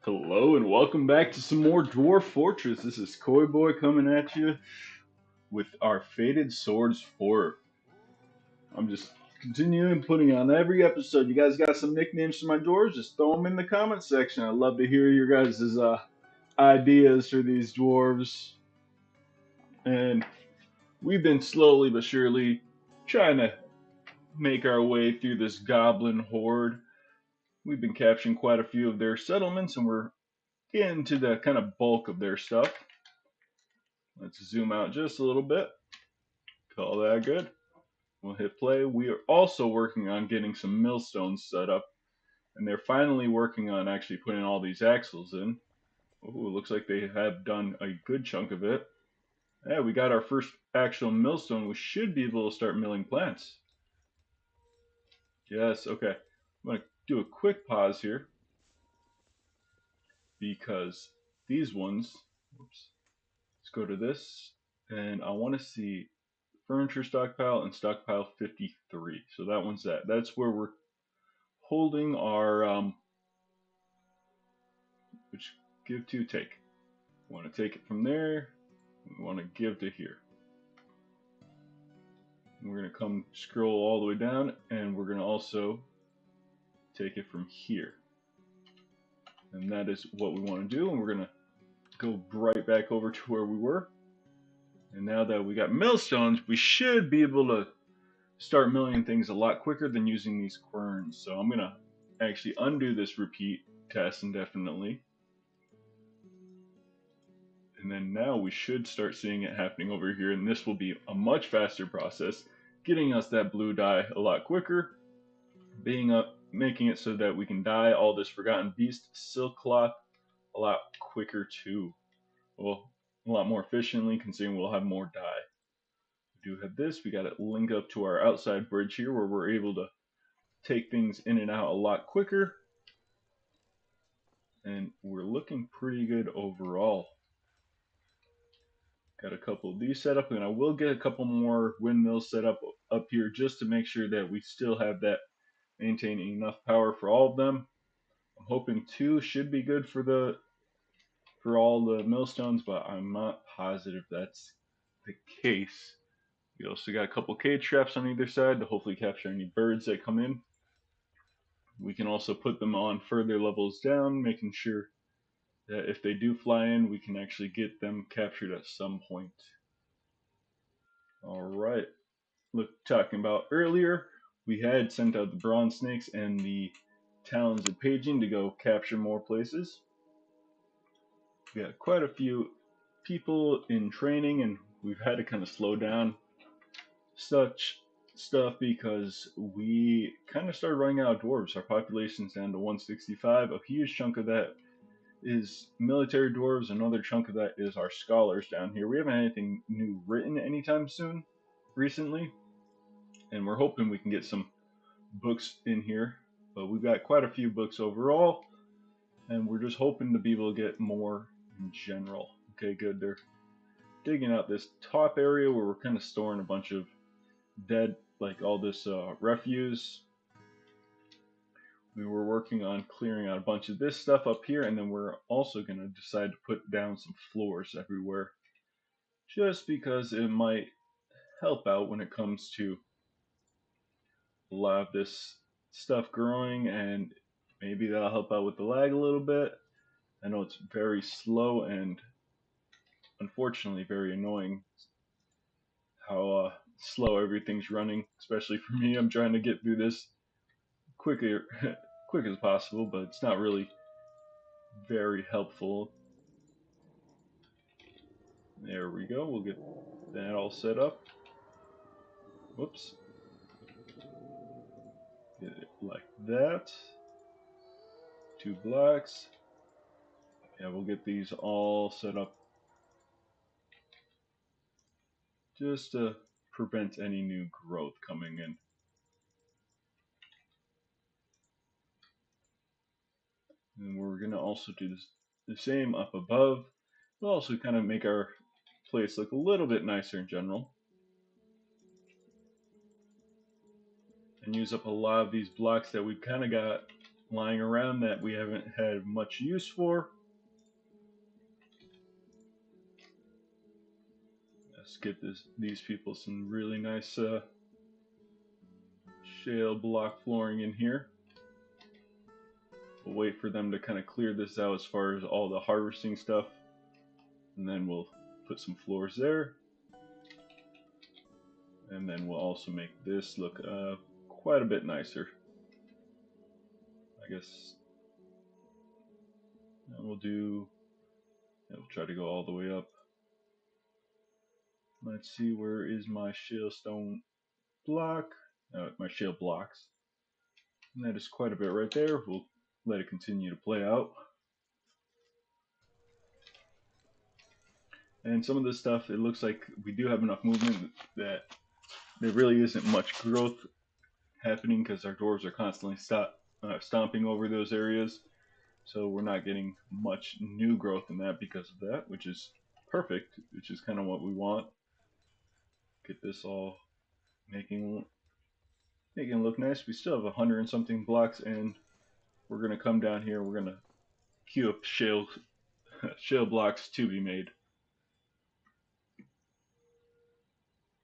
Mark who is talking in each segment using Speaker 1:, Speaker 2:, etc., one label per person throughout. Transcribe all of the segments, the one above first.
Speaker 1: Hello and welcome back to some more Dwarf Fortress. This is Koi Boy coming at you with our Fated Swords fort. I'm just continuing putting on every episode. You guys got some nicknames for my dwarves? Just throw them in the comment section. I'd love to hear your guys' ideas for these dwarves. And we've been slowly but surely trying to make our way through this goblin horde. We've been capturing quite a few of their settlements and we're getting to the kind of bulk of their stuff. Let's zoom out just a little bit. Call that good. We'll hit play. We are also working on getting some millstones set up, and they're finally working on actually putting all these axles in. Oh, it looks like they have done a good chunk of it. Yeah, we got our first actual millstone. We should be able to start milling plants. Yes, okay. I'm going to do a quick pause here because these ones, whoops, let's go to this, and I want to see furniture stockpile and stockpile 53. So that one's that. That's where we're holding our which give to take. We want to take it from there. We want to give to here. And we're going to come scroll all the way down, and we're going to also take it from here. And that is what we want to do. And we're going to go right back over to where we were. And now that we got millstones, we should be able to start milling things a lot quicker than using these querns. So I'm going to actually undo this repeat test indefinitely. And then now we should start seeing it happening over here, and this will be a much faster process, getting us that blue dye a lot quicker, making it so that we can dye all this Forgotten Beast silk cloth a lot quicker too. Well, a lot more efficiently, considering we'll have more dye. We do have this. We got it linked up to our outside bridge here, where we're able to take things in and out a lot quicker, and we're looking pretty good overall. Got a couple of these set up, and I will get a couple more windmills set up here just to make sure that we still have that maintaining enough power for all of them. I'm hoping two should be good for all the millstones, but I'm not positive that's the case. We also got a couple cage traps on either side to hopefully capture any birds that come in. We can also put them on further levels down, making sure that if they do fly in, we can actually get them captured at some point. All right. Look, talking about earlier, we had sent out the bronze snakes and the talons of paging to go capture more places. We had quite a few people in training, and we've had to kind of slow down such stuff because we kind of started running out of dwarves. Our population's down to 165. A huge chunk of that is military dwarves. Another chunk of that is our scholars down here. We haven't had anything new written anytime soon recently, and we're hoping we can get some books in here, but we've got quite a few books overall, and we're just hoping to be able to get more in general. Okay, good. They're digging out this top area where we're kind of storing a bunch of dead, like all this refuse. We were working on clearing out a bunch of this stuff up here, and then we're also going to decide to put down some floors everywhere, just because it might help out when it comes to a lot of this stuff growing, and maybe that'll help out with the lag a little bit. I know it's very slow and unfortunately very annoying how slow everything's running, especially for me. I'm trying to get through this quicker, quick as possible, but it's not really very helpful. There we go. We'll get that all set up. Whoops. Get it like that. 2 blocks. Yeah, we'll get these all set up just to prevent any new growth coming in. And we're going to also do the same up above. We'll also kind of make our place look a little bit nicer in general. And use up a lot of these blocks that we've kind of got lying around that we haven't had much use for. Let's get these people some really nice shale block flooring in here. We'll wait for them to kind of clear this out as far as all the harvesting stuff, and then we'll put some floors there. And then we'll also make this look quite a bit nicer. I guess we'll try to go all the way up. Let's see, where is my shale stone block? My shale blocks. And that is quite a bit right there. We'll let it continue to play out. And some of this stuff, it looks like we do have enough movement that there really isn't much growth happening because our dwarves are constantly stomping over those areas. So we're not getting much new growth in that because of that, which is perfect, which is kind of what we want. Get this all making it look nice. We still have 100 and something blocks, and we're going to come down here. We're going to queue up shale blocks to be made.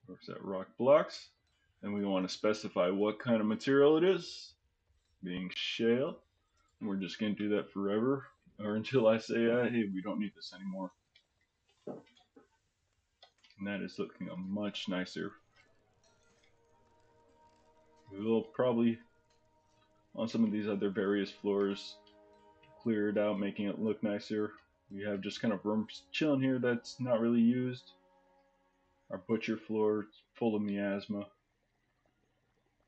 Speaker 1: Where's that? Rock blocks. And we want to specify what kind of material it is, being shale. And we're just going to do that forever, or until I say, hey, we don't need this anymore. And that is looking much nicer. We will probably, on some of these other various floors, clear it out, making it look nicer. We have just kind of room chilling here that's not really used. Our butcher floor is full of miasma,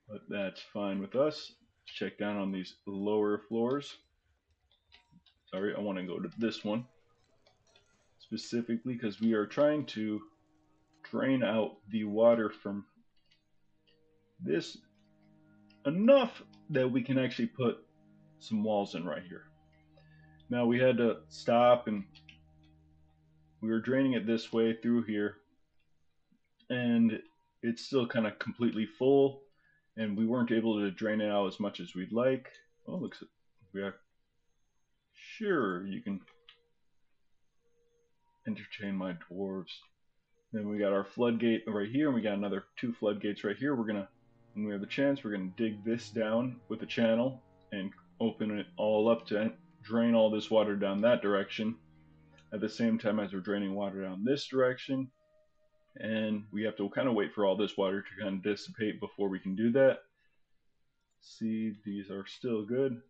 Speaker 1: but that's fine with us. Let's check down on these lower floors. Sorry, I want to go to this one specifically because we are trying to drain out the water from this enough that we can actually put some walls in right here. Now we had to stop, and we were draining it this way through here, and it's still kind of completely full, and we weren't able to drain it out as much as we'd like. Oh, looks like we are. Sure, you can entertain my dwarves. Then we got our floodgate right here, and we got another 2 floodgates right here. When we have the chance, we're gonna dig this down with a channel and open it all up to drain all this water down that direction at the same time as we're draining water down this direction. And we have to kind of wait for all this water to kind of dissipate before we can do that. See, these are still good,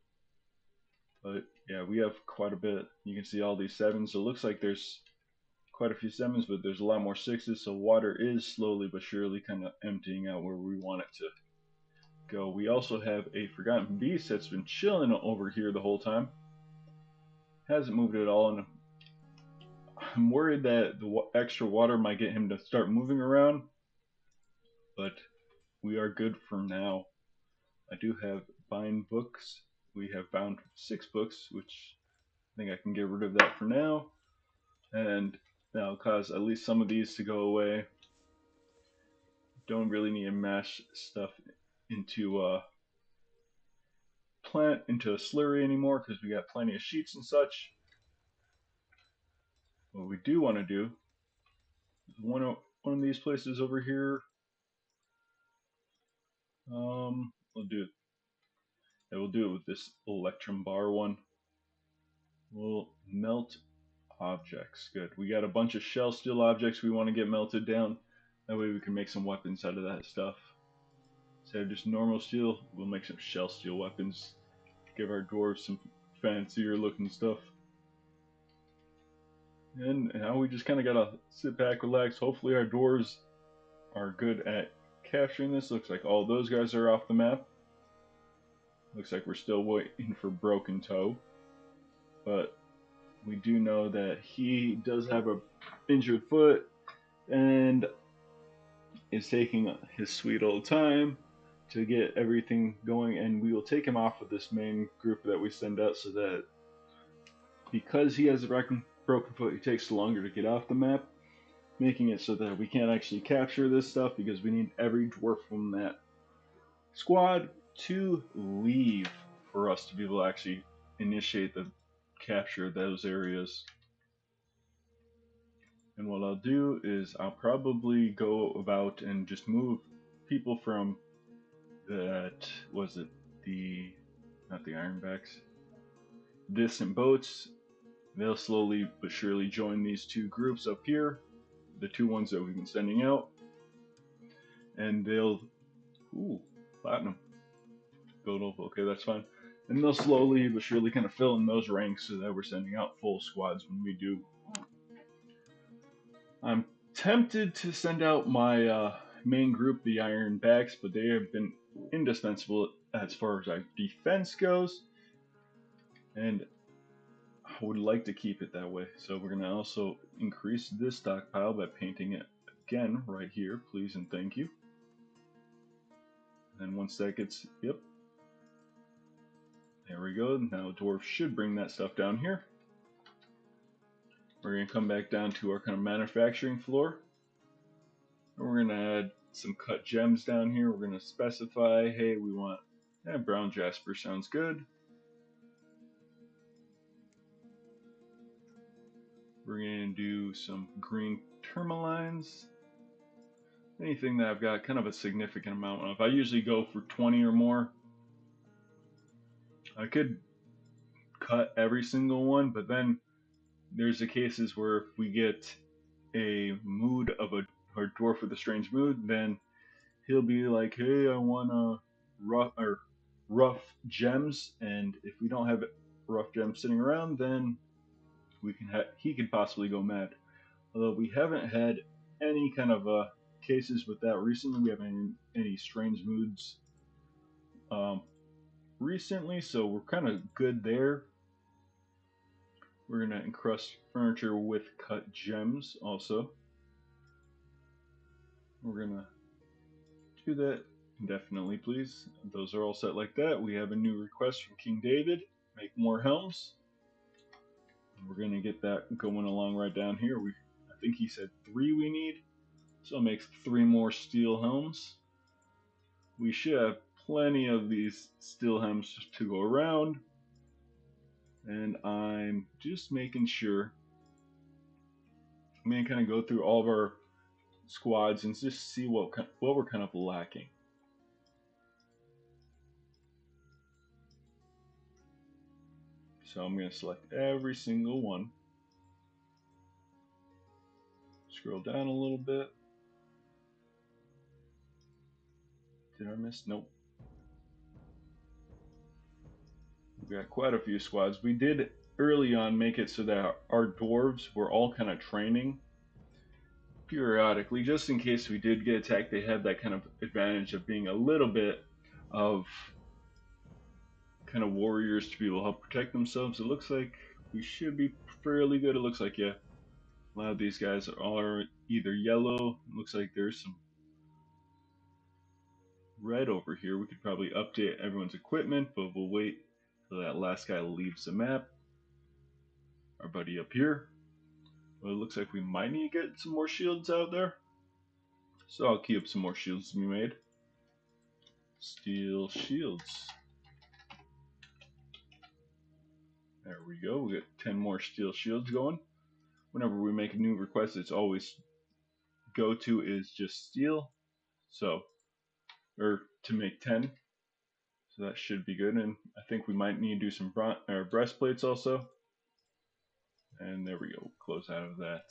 Speaker 1: but yeah, we have quite a bit. You can see all these 7s. It looks like there's quite a few 7s, but there's a lot more 6s, so water is slowly but surely kind of emptying out where we want it to go. We also have a forgotten beast that's been chilling over here the whole time. Hasn't moved at all, and I'm worried that the extra water might get him to start moving around, but we are good for now. I do have bind books. We have bound 6 books, which I think I can get rid of that for now, and that'll cause at least some of these to go away. Don't really need to mash stuff into a slurry anymore because we got plenty of sheets and such. What we do want to do is one of these places over here. We'll do it. Yeah, we'll do it with this electrum bar one. We'll melt objects. Good. We got a bunch of shell steel objects we want to get melted down. That way we can make some weapons out of that stuff. Instead of just normal steel, we'll make some shell steel weapons. Give our dwarves some fancier looking stuff. And now we just kind of gotta sit back, relax. Hopefully our dwarves are good at capturing this. Looks like all those guys are off the map. Looks like we're still waiting for Broken Toe. But we do know that he does have a injured foot and is taking his sweet old time to get everything going, and we will take him off of this main group that we send out so that because he has a broken foot, he takes longer to get off the map, making it so that we can't actually capture this stuff because we need every dwarf from that squad to leave for us to be able to actually initiate the capture of those areas. And what I'll do is I'll probably go about and just move people from that, was it the, not the Ironbacks, distant boats. They'll slowly but surely join these two groups up here, the two ones that we've been sending out, and they'll, ooh, platinum, gold opal, okay, that's fine. And they'll slowly but surely kind of fill in those ranks so that we're sending out full squads when we do. I'm tempted to send out my main group, the Ironbacks, but they have been indispensable as far as our defense goes, and I would like to keep it that way. So we're going to also increase this stockpile by painting it again right here, please and thank you. And once that gets, yep, there we go. Now dwarves should bring that stuff down here. We're going to come back down to our kind of manufacturing floor. And we're going to add some cut gems down here. We're going to specify, hey, we want, brown jasper sounds good. We're going to do some green tourmalines. Anything that I've got kind of a significant amount of. I usually go for 20 or more. I could cut every single one, but then there's the cases where if we get a mood of a dwarf with a strange mood, then he'll be like, hey, I want a rough gems, and if we don't have rough gems sitting around, then we can he could possibly go mad. Although we haven't had any kind of cases with that recently. We haven't any strange moods recently, so we're kind of good there. We're going to encrust furniture with cut gems also. We're going to do that indefinitely, please. Those are all set like that. We have a new request from King David. Make more helms. We're going to get that going along right down here. I think he said 3 we need. So it makes 3 more steel helms. We should have plenty of these steel helms to go around. And I'm just making sure. I'm going to kind of go through all of our squads and just see what we're kind of lacking. So I'm going to select every single one. Scroll down a little bit. Did I miss? Nope. We got quite a few squads. We did early on make it so that our dwarves were all kind of training periodically, just in case we did get attacked. They had that kind of advantage of being a little bit of kind of warriors to be able to help protect themselves. It looks like we should be fairly good. It looks like, yeah, a lot of these guys are either yellow. It looks like there's some red over here. We could probably update everyone's equipment, but we'll wait till that last guy leaves the map. Our buddy up here. Well, it looks like we might need to get some more shields out there. So I'll keep some more shields to be made. Steel shields. There we go. We got 10 more steel shields going. Whenever we make a new request, it's always go to is just steel. So, or to make 10. So that should be good. And I think we might need to do some breastplates also. And there we go. Close out of that.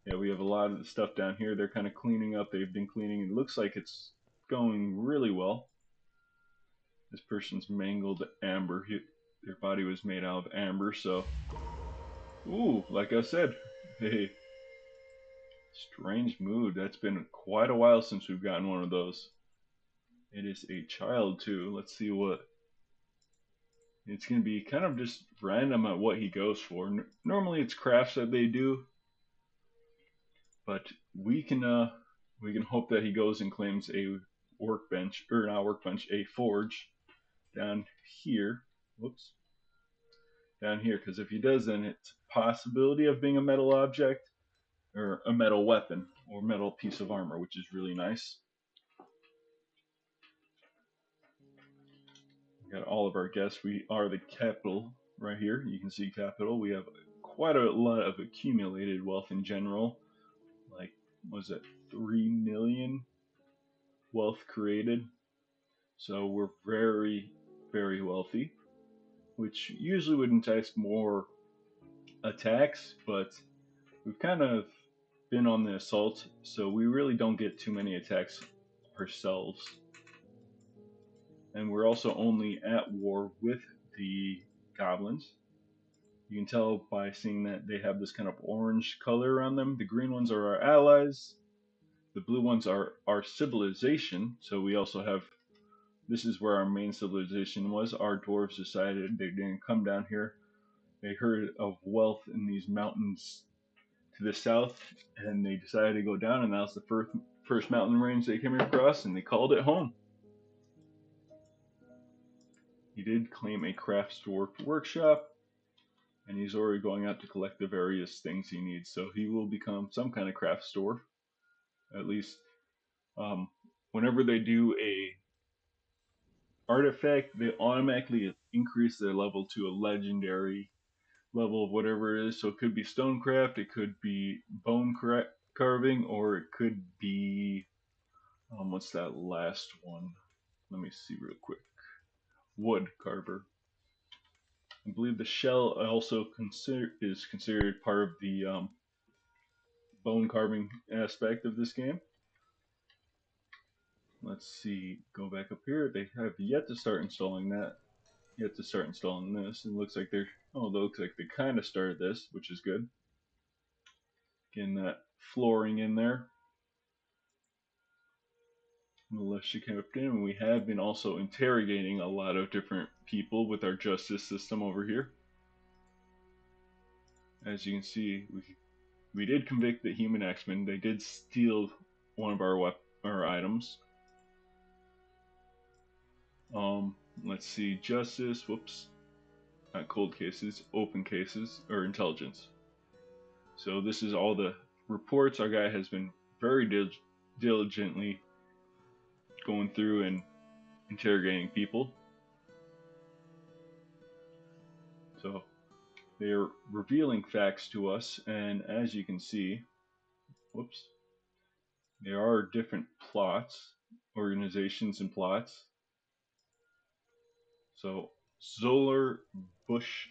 Speaker 1: Yeah, we have a lot of the stuff down here. They're kind of cleaning up. They've been cleaning. It looks like it's going really well. This person's mangled amber. Their body was made out of amber, so... Ooh, like I said, hey, strange mood. That's been quite a while since we've gotten one of those. It is a child, too. Let's see what... It's going to be kind of just random at what he goes for. Normally it's crafts that they do, but we can hope that he goes and claims a workbench, or not workbench, a forge down here. Whoops. Down here, because if he does, then it's a possibility of being a metal object, or a metal weapon, or metal piece of armor, which is really nice. Got all of our guests. We are the capital right here. You can see capital. We have quite a lot of accumulated wealth in general. Like, was it 3 million wealth created? So we're very, very wealthy, which usually would entice more attacks, but we've kind of been on the assault, so we really don't get too many attacks ourselves. And we're also only at war with the goblins. You can tell by seeing that they have this kind of orange color around them. The green ones are our allies. The blue ones are our civilization. So we also have, this is where our main civilization was. Our dwarves decided they didn't come down here. They heard of wealth in these mountains to the south, and they decided to go down, and that was the first mountain range they came across, and they called it home. He did claim a craft dwarf workshop, and he's already going out to collect the various things he needs. So he will become some kind of craft store. At least, whenever they do a artifact, they automatically increase their level to a legendary level of whatever it is. So it could be stonecraft, it could be bone carving, or it could be what's that last one? Let me see real quick. Wood carver. I believe the shell also is considered part of the bone carving aspect of this game. Let's see, go back up here. They have yet to start installing that. Yet to start installing this. It looks like they're, oh, it looks like they kind of started this, which is good. Getting that flooring in there. Militia captain, and we have been also interrogating a lot of different people with our justice system over here. As you can see, we did convict the human X-Men. They did steal one of our items. Let's see, justice, whoops, not cold cases, open cases, or intelligence. So this is all the reports. Our guy has been very diligently going through and interrogating people. So they are revealing facts to us, and as you can see, whoops, there are different plots, organizations and plots. So Zolar Bush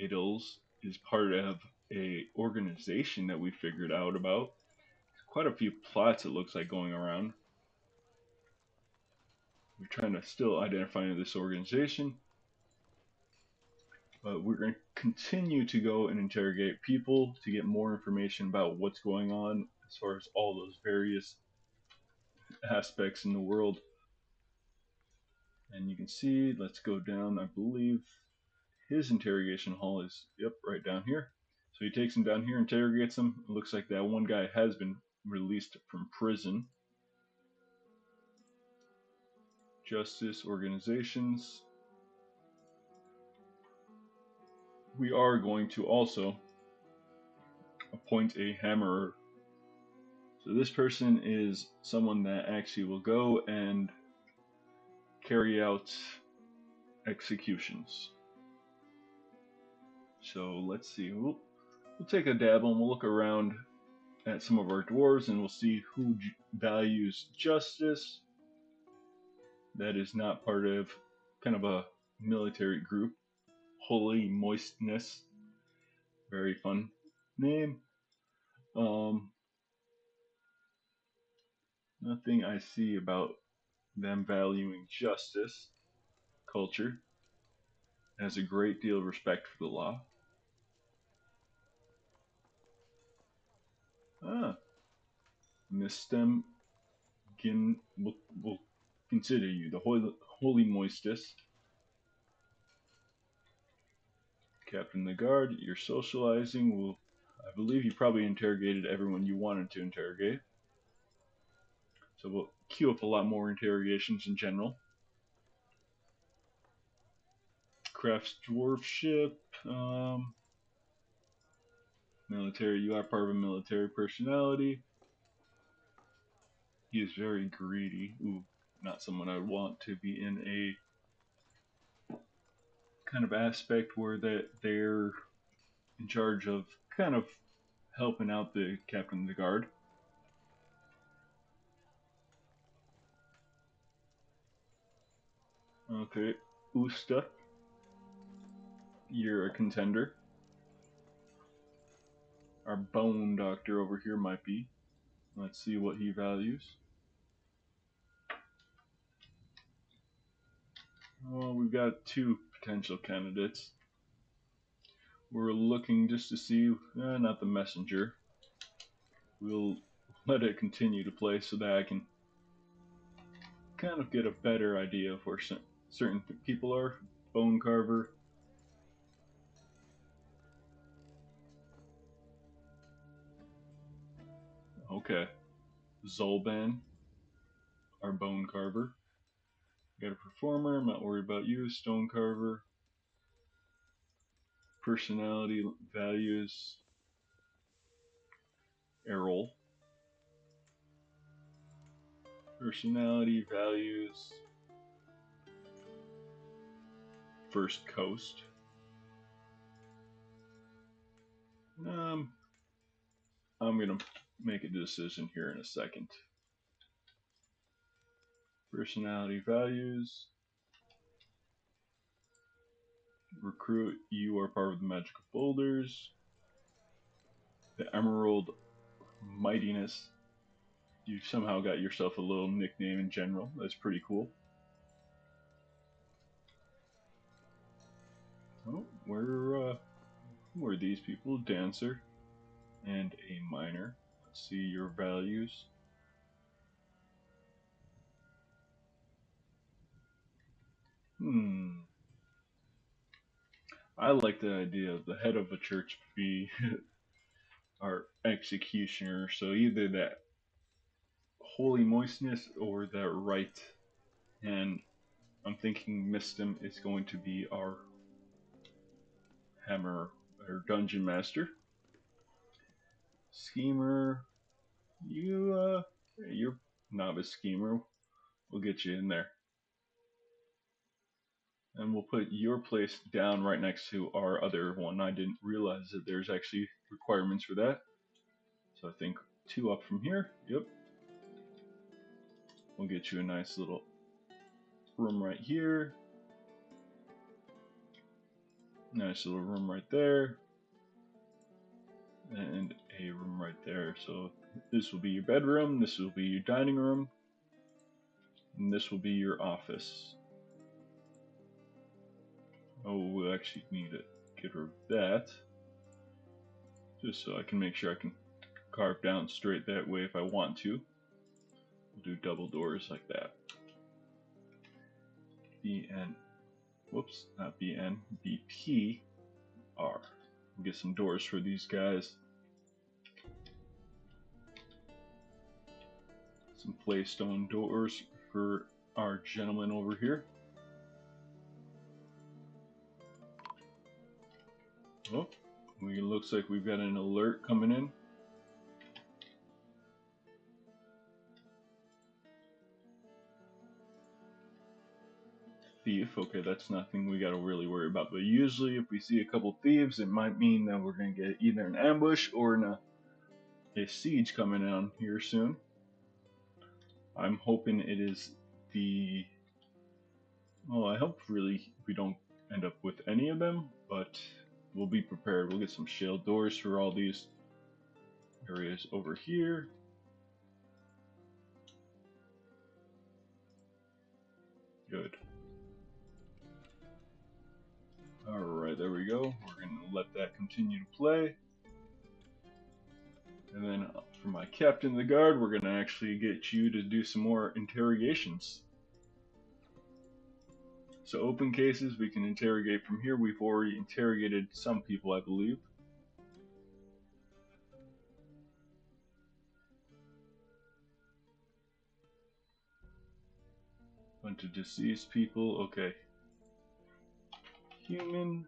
Speaker 1: Adels is part of a organization that we figured out about. Quite a few plots it looks like going around. We're trying to still identify this organization, but we're going to continue to go and interrogate people to get more information about what's going on as far as all those various aspects in the world. And you can see, let's go down, I believe his interrogation hall is, yep, right down here. So he takes him down here, interrogates him. It looks like that one guy has been released from prison. Justice organizations. We are going to also appoint a hammerer. So this person is someone that actually will go and carry out executions. So let's see. We'll take a dabble and we'll look around at some of our dwarves and we'll see who values justice. That is not part of kind of a military group. Holy Moistness. Very fun name. Nothing I see about them valuing justice. Culture. Has a great deal of respect for the law. Ah, Mistem Gin will consider you the holy Moistus. Captain the guard, you're socializing. Will, I believe you probably interrogated everyone you wanted to interrogate. So we'll queue up a lot more interrogations in general. Crafts dwarf ship. Military, you are part of a military personality. He is very greedy. Ooh, not someone I would want to be in a kind of aspect where they're in charge of kind of helping out the captain of the guard. Okay, Usta, you're a contender. Our bone doctor over here might be. Let's see what he values. Well, we've got two potential candidates. We're looking just to see, not the messenger. We'll let it continue to play so that I can kind of get a better idea of where certain people are. Bone carver. Okay. Zolban, our bone carver. Got a performer. I'm not worried about you. Stone carver. Personality values. Errol. Personality values. First Coast. Um, I'm gonna make a decision here in a second. Personality values. Recruit, you are part of the magical boulders. The Emerald Mightiness. You somehow got yourself a little nickname in general. That's pretty cool. Oh, who are these people? Dancer and a miner. Let's see your values. I like the idea of the head of a church be our executioner. So either that holy moistness or that right. And I'm thinking Mistim is going to be our hammer or dungeon master. Schemer, you're novice schemer. We'll get you in there. And we'll put your place down right next to our other one. I didn't realize that there's actually requirements for that. So I think two up from here. Yep. We'll get you a nice little room right here. Nice little room right there. And a room right there. So this will be your bedroom. This will be your dining room. And this will be your office. Oh, we'll actually need to get rid of that. Just so I can make sure I can carve down straight that way if I want to. We'll do double doors like that. BN, whoops, not BN, BPR. We'll get some doors for these guys. Some playstone doors for our gentleman over here. Oh, it looks like we've got an alert coming in. Thief, okay, that's nothing we gotta really worry about. But usually if we see a couple thieves, it might mean that we're gonna get either an ambush or a siege coming on here soon. I'm hoping it is the... Well, I hope really we don't end up with any of them, but we'll be prepared. We'll get some shield doors for all these areas over here. Good. Alright, there we go. We're going to let that continue to play. And then for my captain of the guard, we're going to actually get you to do some more interrogations. So open cases, we can interrogate from here. We've already interrogated some people, I believe. Bunch of deceased people, okay. Human,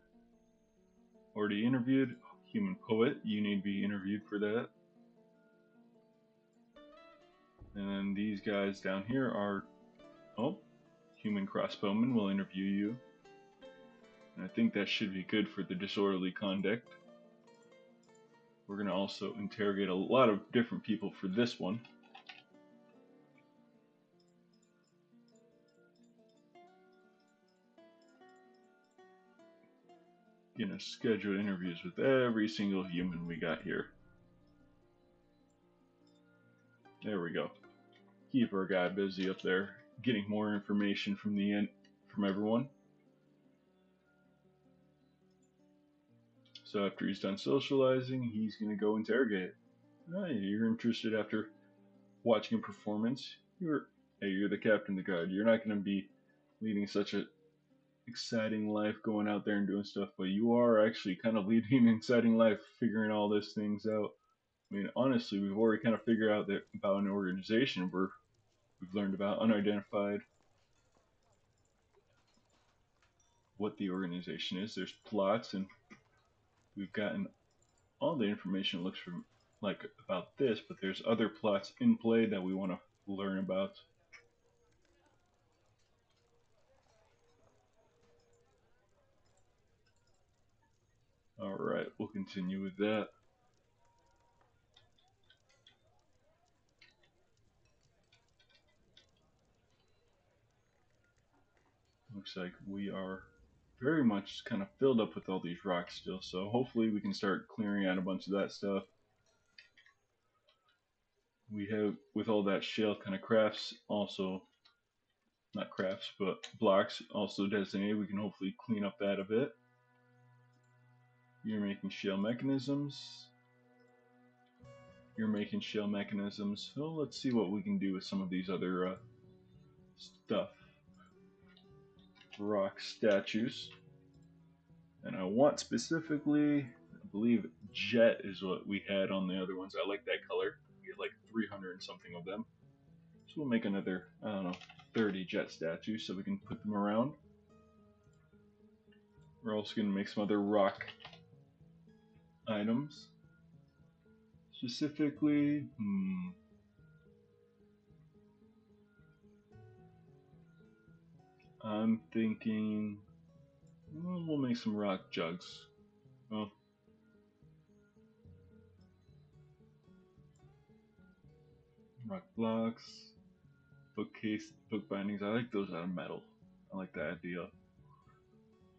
Speaker 1: already interviewed. Human poet, you need to be interviewed for that. And then these guys down here are, oh, human crossbowman will interview you. And I think that should be good for the disorderly conduct. We're going to also interrogate a lot of different people for this one. Gonna schedule interviews with every single human we got here. There we go. Keep our guy busy up there, getting more information from everyone. So after he's done socializing, he's gonna go interrogate. You're interested after watching a performance. You're the captain of the guard. You're not gonna be leading such a exciting life going out there and doing stuff, but you are actually kind of leading an exciting life figuring all these things out. I mean, honestly, we've already kind of figured out that about an organization we've learned about unidentified, what the organization is. There's plots, and we've gotten all the information looks from like about this, but there's other plots in play that we want to learn about. All right, we'll continue with that. Looks like we are very much kind of filled up with all these rocks still, so hopefully we can start clearing out a bunch of that stuff. We have, with all that shale kind of crafts, also, not crafts, but blocks also designated, we can hopefully clean up that a bit. You're making shale mechanisms. You're making shale mechanisms. So let's see what we can do with some of these other stuff. Rock statues. And I want specifically, I believe jet is what we had on the other ones. I like that color. We had like 300 and something of them. So we'll make another, I don't know, 30 jet statues so we can put them around. We're also going to make some other rock items. Specifically, I'm thinking, well, we'll make some rock jugs. Well, rock blocks, bookcase, book bindings. I like those out of metal. I like that idea.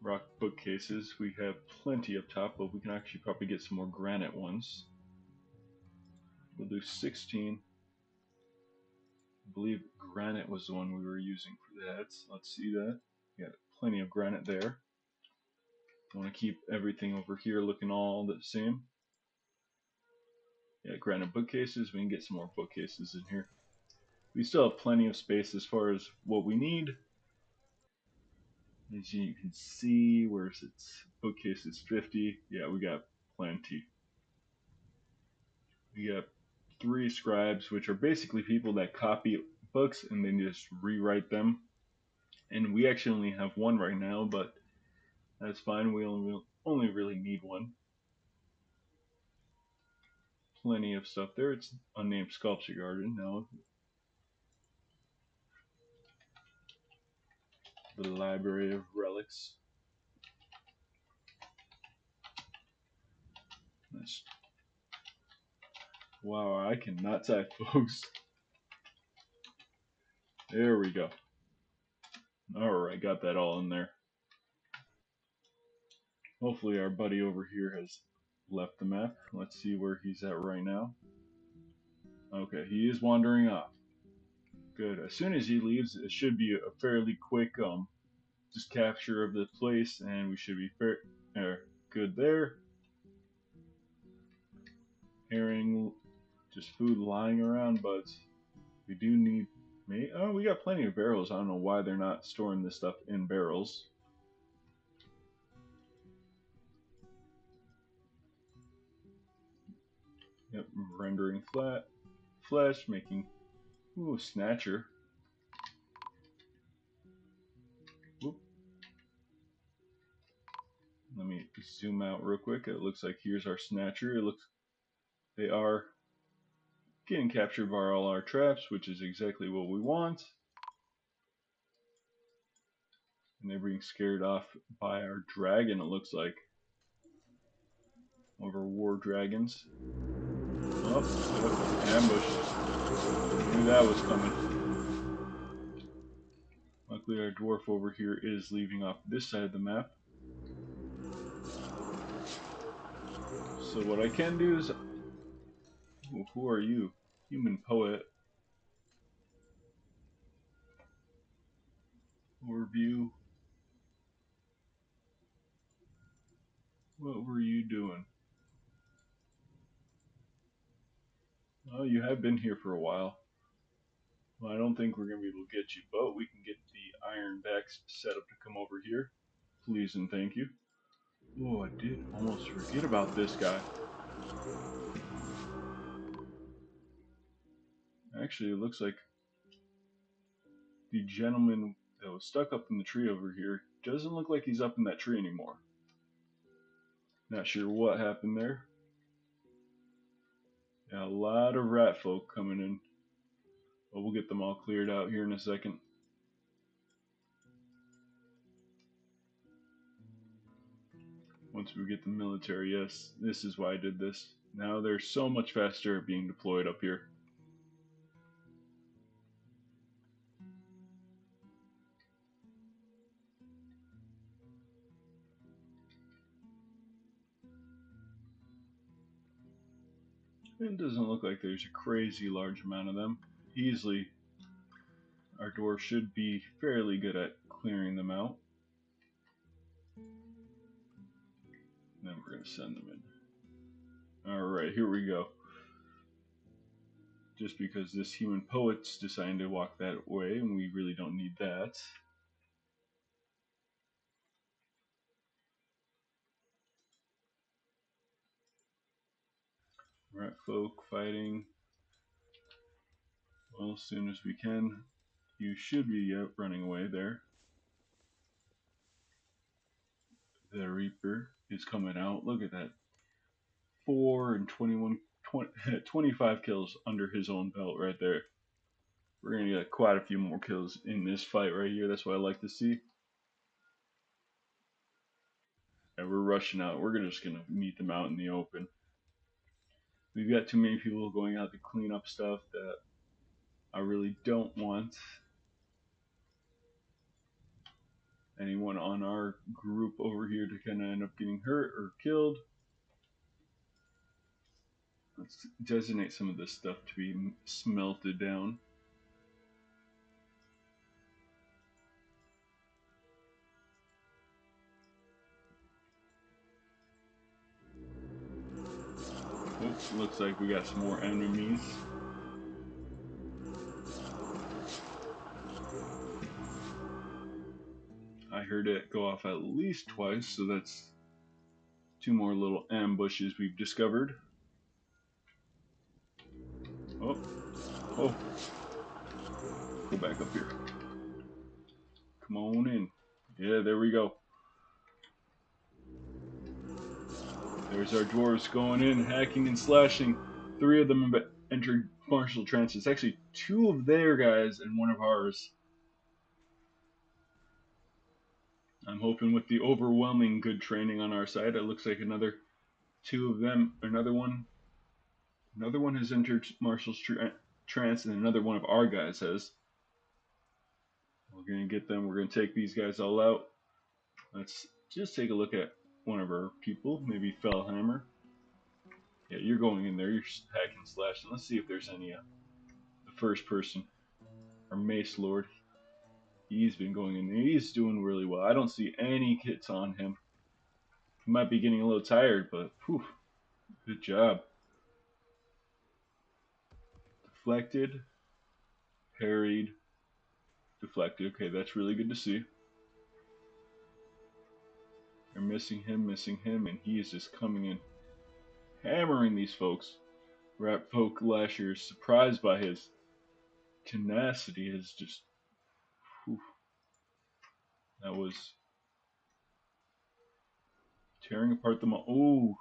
Speaker 1: Rock bookcases. We have plenty up top, but we can actually probably get some more granite ones. We'll do 16. I believe granite was the one we were using for that. Let's see that. Got plenty of granite there. I want to keep everything over here looking all the same. Yeah, granite bookcases. We can get some more bookcases in here. We still have plenty of space as far as what we need. As you can see, where's its bookcases 50? Yeah, we got plenty. We got 3 scribes, which are basically people that copy books and then just rewrite them. And we actually only have 1 right now, but that's fine. We only really need 1. Plenty of stuff there. It's unnamed sculpture garden now. The library of relics. That's, wow, I cannot type, folks. There we go. Alright, got that all in there. Hopefully our buddy over here has left the map. Let's see where he's at right now. Okay, he is wandering off. Good. As soon as he leaves, it should be a fairly quick just capture of the place, and we should be good there. Hearing just food lying around, but we do need. Oh, we got plenty of barrels. I don't know why they're not storing this stuff in barrels. Yep, rendering flesh, making snatcher. Whoop. Let me zoom out real quick. It looks like here's our snatcher. They are getting captured by all our traps, which is exactly what we want. And they're being scared off by our dragon, it looks like. One of our war dragons. Oh, yep, ambushed. Knew that was coming. Luckily our dwarf over here is leaving off this side of the map. So what I can do is... Ooh, who are you? Human poet. Overview. What were you doing? Oh, you have been here for a while. Well, I don't think we're going to be able to get you, but we can get the ironbacks set up to come over here. Please and thank you. Oh, I did almost forget about this guy. Actually, it looks like the gentleman that was stuck up in the tree over here doesn't look like he's up in that tree anymore. Not sure what happened there. Yeah, a lot of rat folk coming in. But we'll get them all cleared out here in a second. Once we get the military, yes, this is why I did this. Now they're so much faster at being deployed up here. It doesn't look like there's a crazy large amount of them. Easily, our dwarf should be fairly good at clearing them out. And then we're going to send them in. Alright, here we go. Just because this human poet's deciding to walk that way, and we really don't need that. Rat folk fighting. Well, as soon as we can. You should be out running away there. The Reaper is coming out. Look at that. 4 and 21, 20, 25 kills under his own belt right there. We're going to get quite a few more kills in this fight right here. That's what I like to see. And we're rushing out. We're just going to meet them out in the open. We've got too many people going out to clean up stuff that I really don't want anyone on our group over here to kind of end up getting hurt or killed. Let's designate some of this stuff to be smelted down. Oh, looks like we got some more enemies. I heard it go off at least twice, so that's 2 more little ambushes we've discovered. Oh, oh, go back up here. Come on in. Yeah, there we go. There's our dwarves going in, hacking and slashing. 3 of them have entered martial trance. It's actually 2 of their guys and 1 of ours. I'm hoping with the overwhelming good training on our side, it looks like another 2 of them, another one has entered martial trance, and another one of our guys has. We're going to get them. We're going to take these guys all out. Let's just take a look at one of our people, maybe Fellhammer. Yeah, you're going in there. You're hacking and slashing. Let's see if there's any the first person. Our Mace Lord. He's been going in there. He's doing really well. I don't see any hits on him. He might be getting a little tired, but whew, good job. Deflected, parried, deflected. Okay, that's really good to see. They're missing him, and he is just coming in, hammering these folks. Rat Folk Lasher is surprised by his tenacity. Is just, whew, that was tearing apart the oh,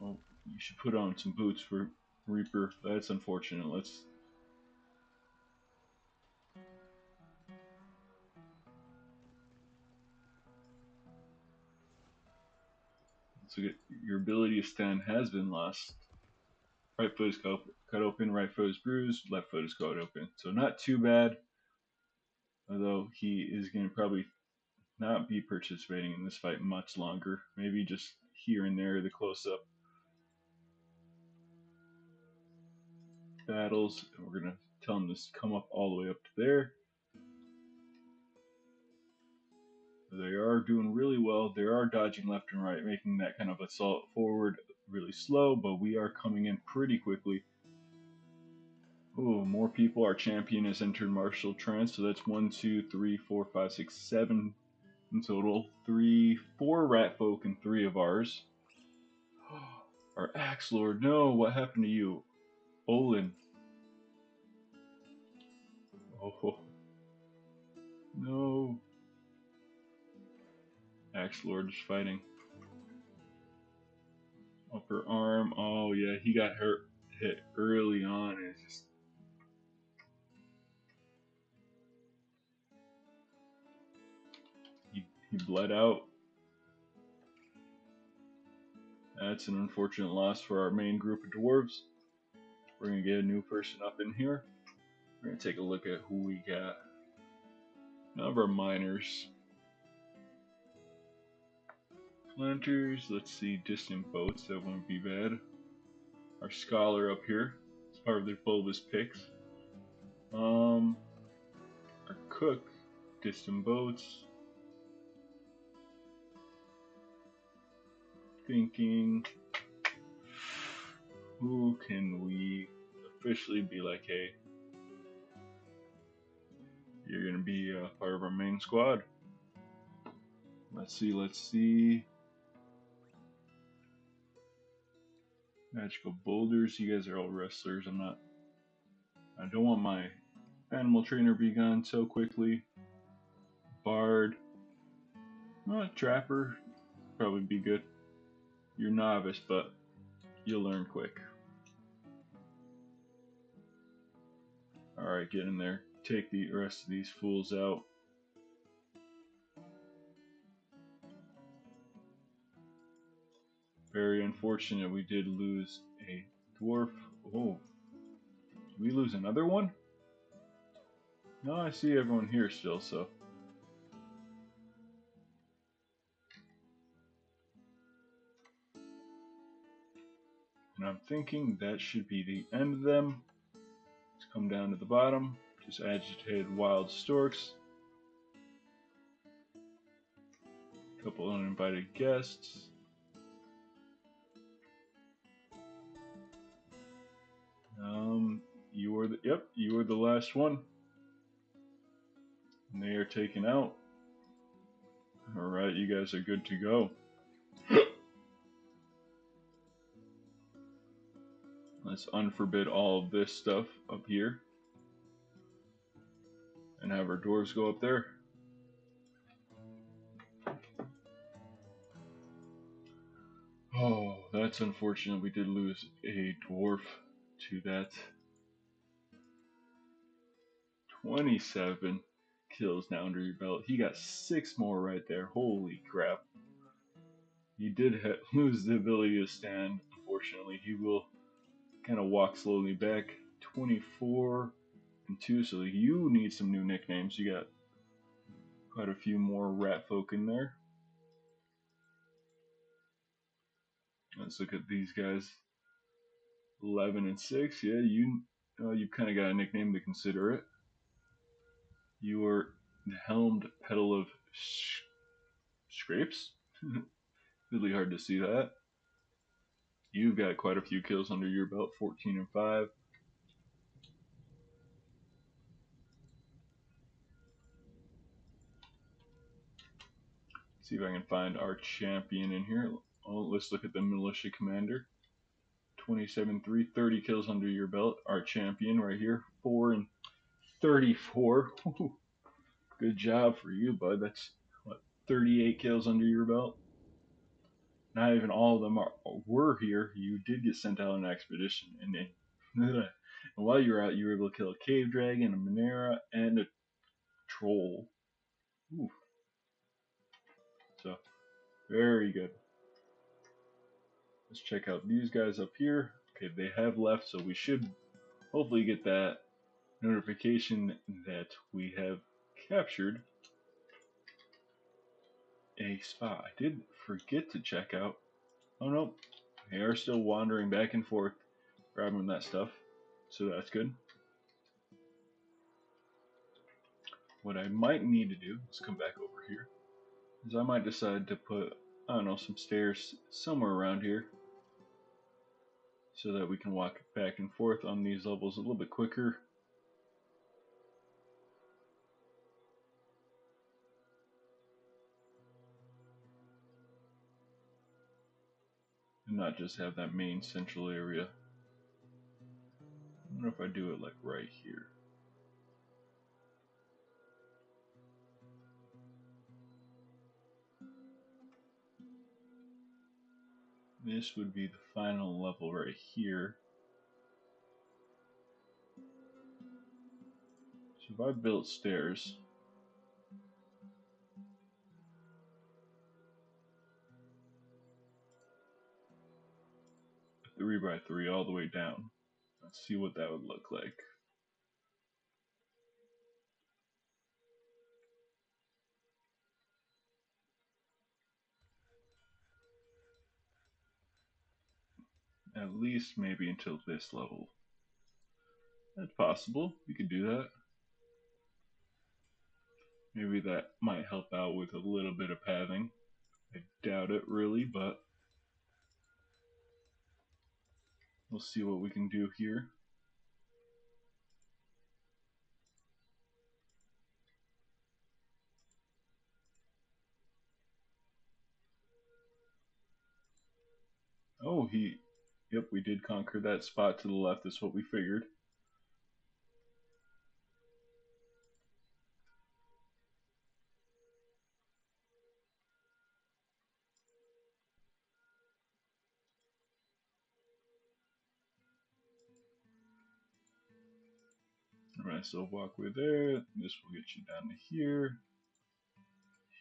Speaker 1: you should put on some boots for Reaper. That's unfortunate. Let's. So your ability to stand has been lost. Right foot is cut open, right foot is bruised, left foot is cut open. So not too bad, although he is going to probably not be participating in this fight much longer. Maybe just here and there, the close-up battles. And we're going to tell him to come up all the way up to there. They are doing really well. They are dodging left and right, making that kind of assault forward really slow, but we are coming in pretty quickly. Oh, more people. Our champion has entered martial trance, so that's 1, 2, 3, 4, 5, 6, 7 in total. 4 rat folk and 3 of ours. Our axe lord. No, what happened to you? Olin. Oh, no. Axe lord is fighting. Upper arm. Oh, yeah, he got hit early on. And it's just. He bled out. That's an unfortunate loss for our main group of dwarves. We're going to get a new person up in here. We're going to take a look at who we got. None of our miners. Planters, let's see, distant boats, that won't be bad. Our scholar up here, it's part of their bulbous picks. Our cook, distant boats. Thinking, who can we officially be like, hey, you're gonna be part of our main squad. Let's see. Magical boulders, you guys are all wrestlers. I don't want my animal trainer be gone so quickly. Bard, trapper, probably be good. You're novice, but you'll learn quick. Alright, get in there. Take the rest of these fools out. Very unfortunate we did lose a dwarf. Oh, did we lose another one? No, I see everyone here still, so. And I'm thinking that should be the end of them. Let's come down to the bottom. Just agitated wild storks. A couple uninvited guests. You were the last one. And they are taken out. Alright, you guys are good to go. Let's unforbid all of this stuff up here. And have our dwarves go up there. Oh, that's unfortunate. We did lose a dwarf to that. 27 kills now under your belt. He got 6 more right there. Holy crap. He did lose the ability to stand, unfortunately. He will kind of walk slowly back. 24 and 2, so you need some new nicknames. You got quite a few more rat folk in there. Let's look at these guys. 11 and 6. Yeah, you kind of got a nickname to consider it. You are the helmed petal of scrapes. Really hard to see that. You've got quite a few kills under your belt. 14 and 5. See if I can find our champion in here. Oh, let's look at the militia commander. 27-3, 30 kills under your belt. Our champion right here, 4 and 34. Good job for you, bud. That's what, 38 kills under your belt. Not even all of them were here. You did get sent out on an expedition, and then, and while you were out, you were able to kill a cave dragon, a Monera, and a troll. Ooh. So, very good. Let's check out these guys up here. Okay, they have left, so we should hopefully get that notification that we have captured a spot. I did forget to check out. Oh no, they are still wandering back and forth, grabbing that stuff, so that's good. What I might need to do, let's come back over here, is I might decide to put, I don't know, some stairs somewhere around here so that we can walk back and forth on these levels a little bit quicker. And not just have that main central area. I wonder if I do it like right here. This would be the final level right here. So if I built stairs, 3x3 all the way down, let's see what that would look like. At least maybe until this level. That's possible. We could do that. Maybe that might help out with a little bit of pathing. I doubt it really, but we'll see what we can do here. Oh, yep, we did conquer that spot to the left. That's what we figured. Alright, so walkway there. This will get you down to here,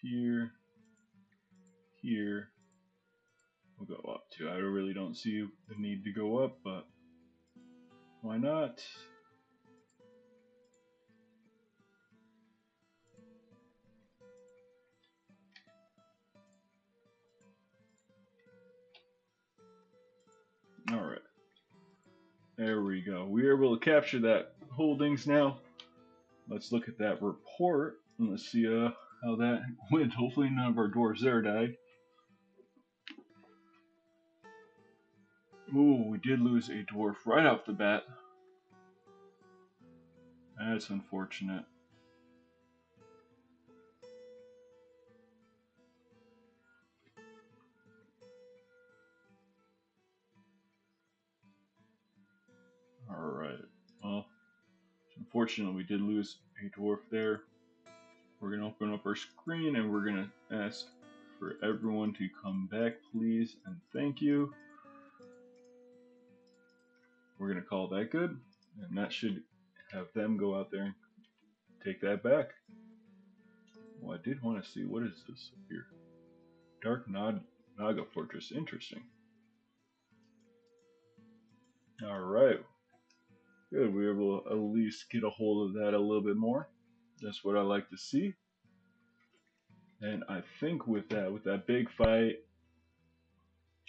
Speaker 1: here, here. We'll go up to. I really don't see the need to go up, but why not? Alright. There we go. We are able to capture that holdings now. Let's look at that report and let's see how that went. Hopefully none of our dwarves there died. Ooh, we did lose a dwarf right off the bat. That's unfortunate. Alright. Well, unfortunately we did lose a dwarf there. We're going to open up our screen and we're going to ask for everyone to come back, please, and thank you. We're going to call that good, and that should have them go out there and take that back. Well, I did want to see, what is this here? Dark Naga Fortress, interesting. Alright, good, we were able to at least get a hold of that a little bit more. That's what I like to see. And I think with that big fight,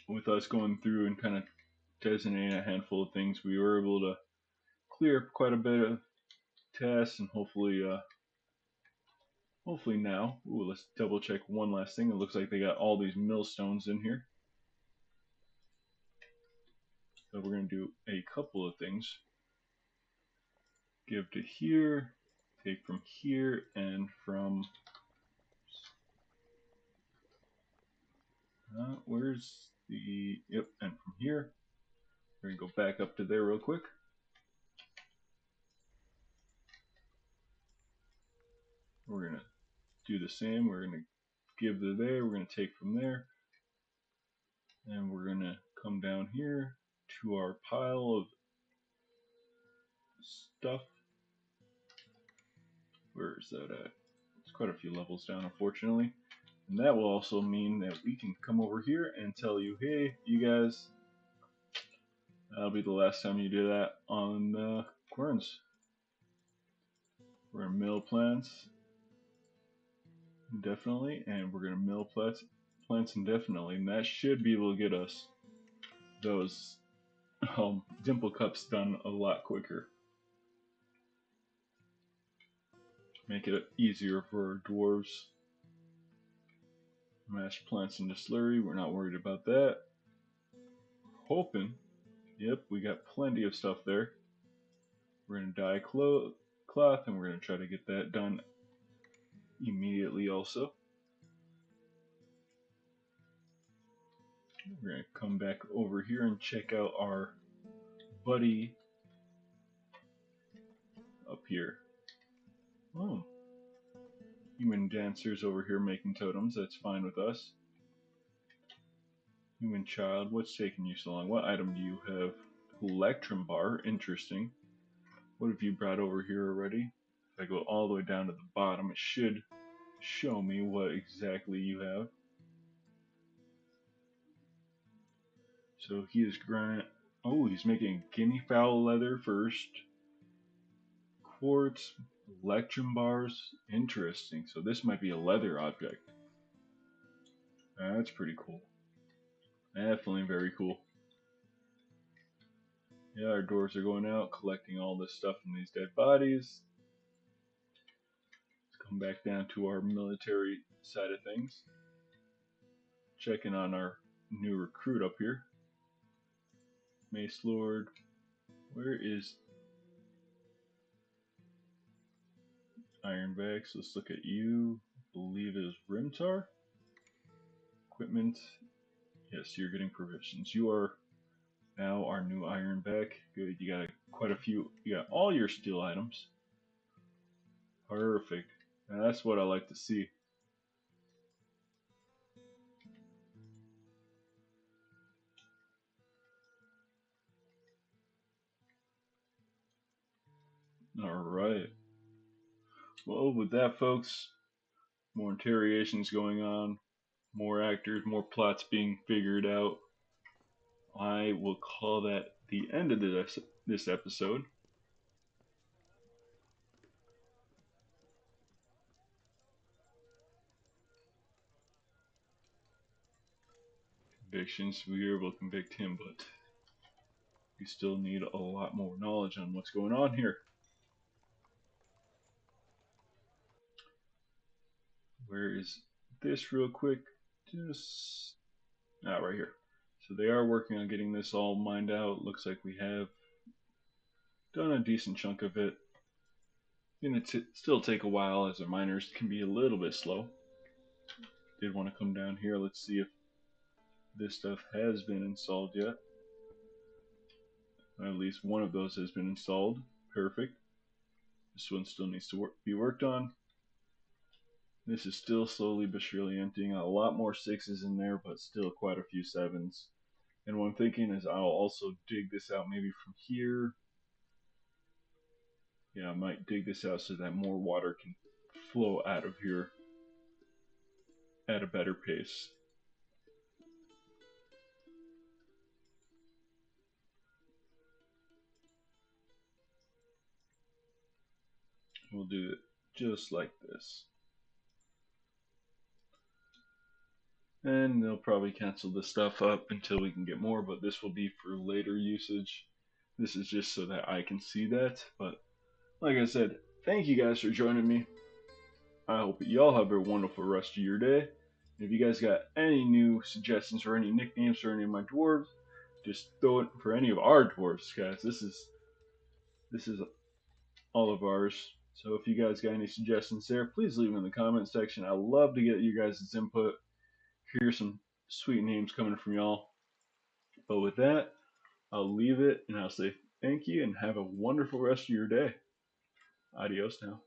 Speaker 1: with us going through and kind of designating a handful of things, we were able to clear up quite a bit of tasks, and hopefully now, let's double check one last thing. It looks like they got all these millstones in here. So we're going to do a couple of things. Give to here, take from here, and from, where's the, yep, and from here. We're going to go back up to there real quick. We're going to do the same. We're going to give to there. We're going to take from there. And we're going to come down here to our pile of stuff. Where is that at? It's quite a few levels down, unfortunately. And that will also mean that we can come over here and tell you, hey, you guys, that'll be the last time you do that on Querns. We're going to mill plants indefinitely, and we're going to mill plants indefinitely, and that should be able to get us those dimple cups done a lot quicker. Make it easier for our dwarves. Mashed plants into slurry, we're not worried about that. Hoping, yep, we got plenty of stuff there. We're going to dye cloth, and we're going to try to get that done immediately also. We're going to come back over here and check out our buddy up here. Oh, human dancers over here making totems, that's fine with us. Human child, what's taking you so long? What item do you have? Electrum bar, interesting. What have you brought over here already? If I go all the way down to the bottom, it should show me what exactly you have. So he is he's making guinea fowl leather first. Quartz, electrum bars, interesting. So this might be a leather object. That's pretty cool. Definitely very cool. Yeah, our doors are going out, collecting all this stuff from these dead bodies. Let's come back down to our military side of things. Checking on our new recruit up here. Mace Lord. Where is Ironbacks? Let's look at you. I believe it is Rimtar. Equipment. Yes, you're getting provisions. You are now our new Ironback. Good. You got quite a few. You got all your steel items. Perfect. Now that's what I like to see. Alright. Well, with that, folks, more interrogations going on, more actors, more plots being figured out. I will call that the end of this episode. Convictions, we were able to convict him, but we still need a lot more knowledge on what's going on here. Where is this real quick? Just right here. So they are working on getting this all mined out. Looks like we have done a decent chunk of it. Gonna still take a while as our miners can be a little bit slow. Did want to come down here. Let's see if this stuff has been installed yet. At least one of those has been installed. Perfect. This one still needs to be worked on. This is still slowly but surely emptying. A lot more sixes in there, but still quite a few sevens. And what I'm thinking is I'll also dig this out maybe from here. Yeah, I might dig this out so that more water can flow out of here at a better pace. We'll do it just like this. And they'll probably cancel this stuff up until we can get more, but this will be for later usage. This is just so that I can see that. But like I said, thank you guys for joining me. I hope you all have a wonderful rest of your day. If you guys got any new suggestions or any nicknames for any of my dwarves, just throw it for any of our dwarves, guys. This is all of ours. So if you guys got any suggestions there, please leave them in the comment section. I love to get you guys' input. Here's some sweet names coming from y'all. But with that, I'll leave it and I'll say thank you and have a wonderful rest of your day. Adios now.